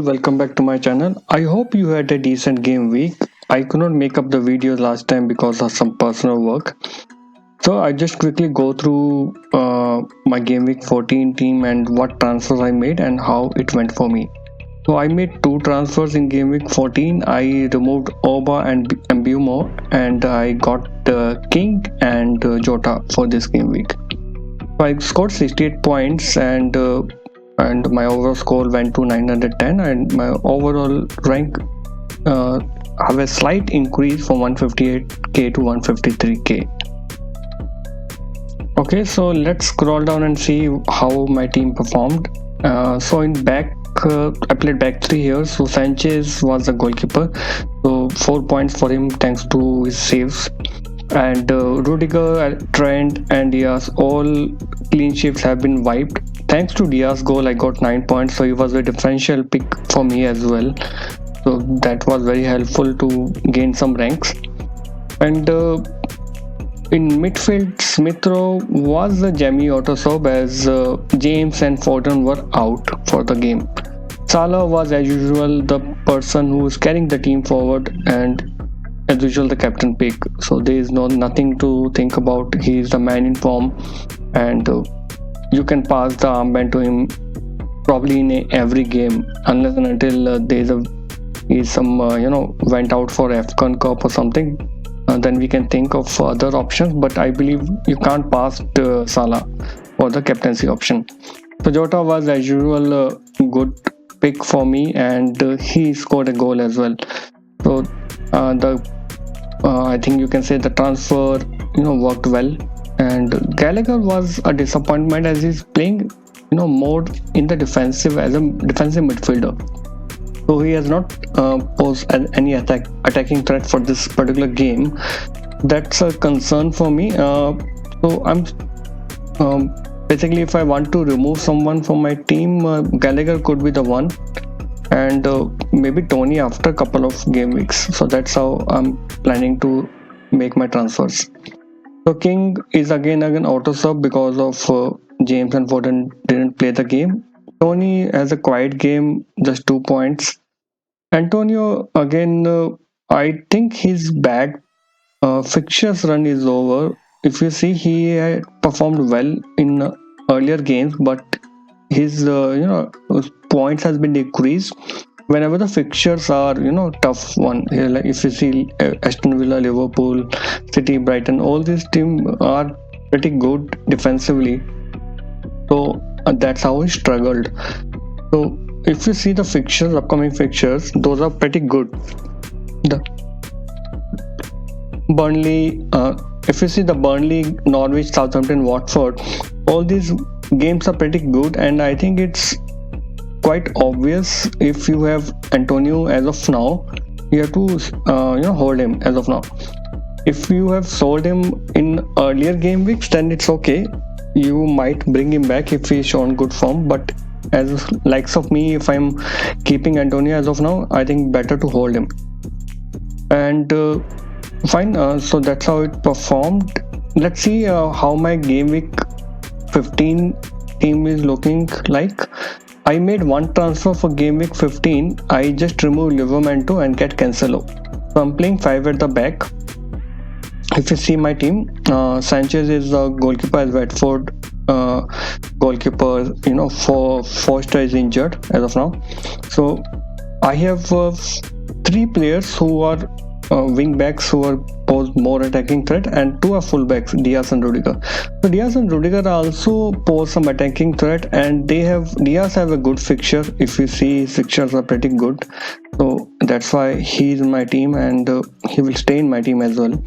welcome back to my channel. I hope you had a decent game week. I could not make up the video last time because of some personal work. So I just quickly go through my game week 14 team and what transfers I made and how it went for me. So I made two transfers in game week 14. I removed Oba and Mbumo and I got King and Jota for this game week. So I scored 68 points and my overall score went to 910 and my overall rank have a slight increase from 158k to 153k. Okay, so let's scroll down and see how my team performed. So in back I played back three here. So Sanchez was the goalkeeper, so 4 points for him thanks to his saves. And Rudiger, Trent and Diaz, all clean sheets have been wiped. Thanks to Diaz goal I got 9 points, so he was a differential pick for me as well, so that was very helpful to gain some ranks. And in midfield, Smith Rowe was the Jamie auto sub as James and Foden were out for the game. Salah was as usual the person who is carrying the team forward and as usual the captain pick, so there is nothing to think about. He is the man in form and you can pass the armband to him probably in every game unless and until went out for Afghan Cup or something, then we can think of other options, but I believe you can't pass Salah for the captaincy option. So Jota was as usual a good pick for me and he scored a goal as well. So I think you can say the transfer worked well. And Gallagher was a disappointment as he's playing more in the defensive as a defensive midfielder. So he has not posed any attacking threat for this particular game. That's a concern for me. So I'm basically, if I want to remove someone from my team, Gallagher could be the one, and maybe Tony after a couple of game weeks. So that's how I'm planning to make my transfers. So King is again auto sub because of James and Foden didn't play the game. Tony has a quiet game, just 2 points. Antonio again, I think his bad fixtures run is over. If you see, he had performed well in earlier games, but his points has been decreased whenever the fixtures are tough one. Like if you see Aston Villa, Liverpool, City, Brighton, all these teams are pretty good defensively, so that's how he struggled. So if you see the fixtures, upcoming fixtures, those are pretty good. The Burnley, if you see the Burnley, Norwich, Southampton, Watford, all these games are pretty good, and I think it's quite obvious. If you have Antonio as of now, you have to hold him as of now. If you have sold him in earlier game weeks, then it's okay. You might bring him back if he's shown good form, but as likes of me, if I'm keeping Antonio as of now, I think better to hold him. And fine, so that's how it performed. Let's see how my game week 15 team is looking like. I made one transfer for game week 15. I just removed Livramento and get Cancelo. So I'm playing 5 at the back. If you see my team, Sanchez is the goalkeeper as Watford goalkeeper. Foster is injured as of now. So I have 3 players who are wing backs who are pose more attacking threat, and 2 are full backs, Diaz and Rudiger. So Diaz and Rudiger also pose some attacking threat, and Diaz have a good fixture. If you see, fixtures are pretty good, so that's why he's in my team and he will stay in my team as well.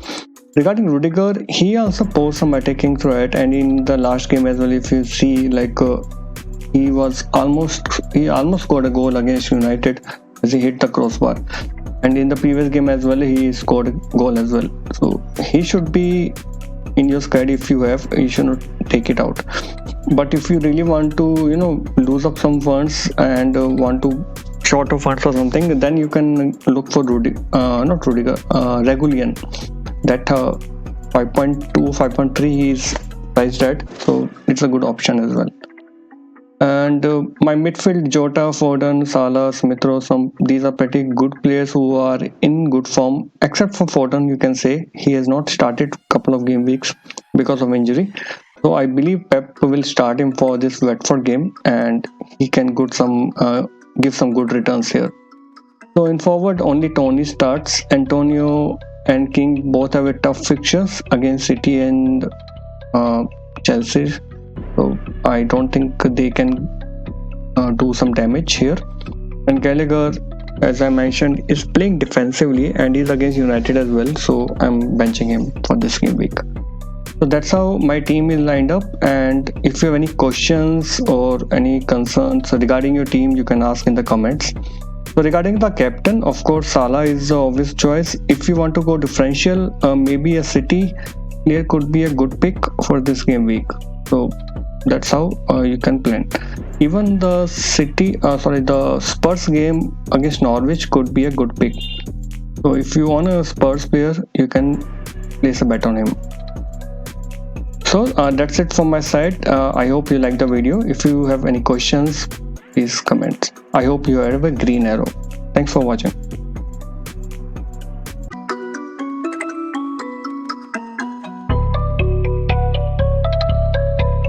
Regarding Rudiger, he also posed some attacking threat, and in the last game as well, if you see, he almost scored a goal against United as he hit the crossbar, and in the previous game as well he scored a goal as well. So he should be in your squad. If you have, you should not take it out. But if you really want to lose up some funds and want to short of funds or something, then you can look for Regulian. That 5.2, 5.3 he is priced at, so it's a good option as well. And my midfield, Jota, Foden, Salah, Smith Rowe, some these are pretty good players who are in good form. Except for Foden, you can say he has not started couple of game weeks because of injury. So I believe Pep will start him for this Watford game, and he can give some good returns here. So in forward, only Tony starts. Antonio and King both have a tough fixtures against City and uh, Chelsea. So I don't think they can do some damage here. And Gallagher, as I mentioned, is playing defensively and he's against United as well. So I'm benching him for this game week. So that's how my team is lined up. And if you have any questions or any concerns regarding your team, you can ask in the comments. So regarding the captain, of course, Salah is the obvious choice. If you want to go differential, maybe a City player could be a good pick for this game week. So that's how you can plan. Even the Spurs game against Norwich could be a good pick. So if you want a Spurs player, you can place a bet on him. So that's it from my side. I hope you liked the video. If you have any questions, please comment. I hope you have a green arrow. Thanks for watching.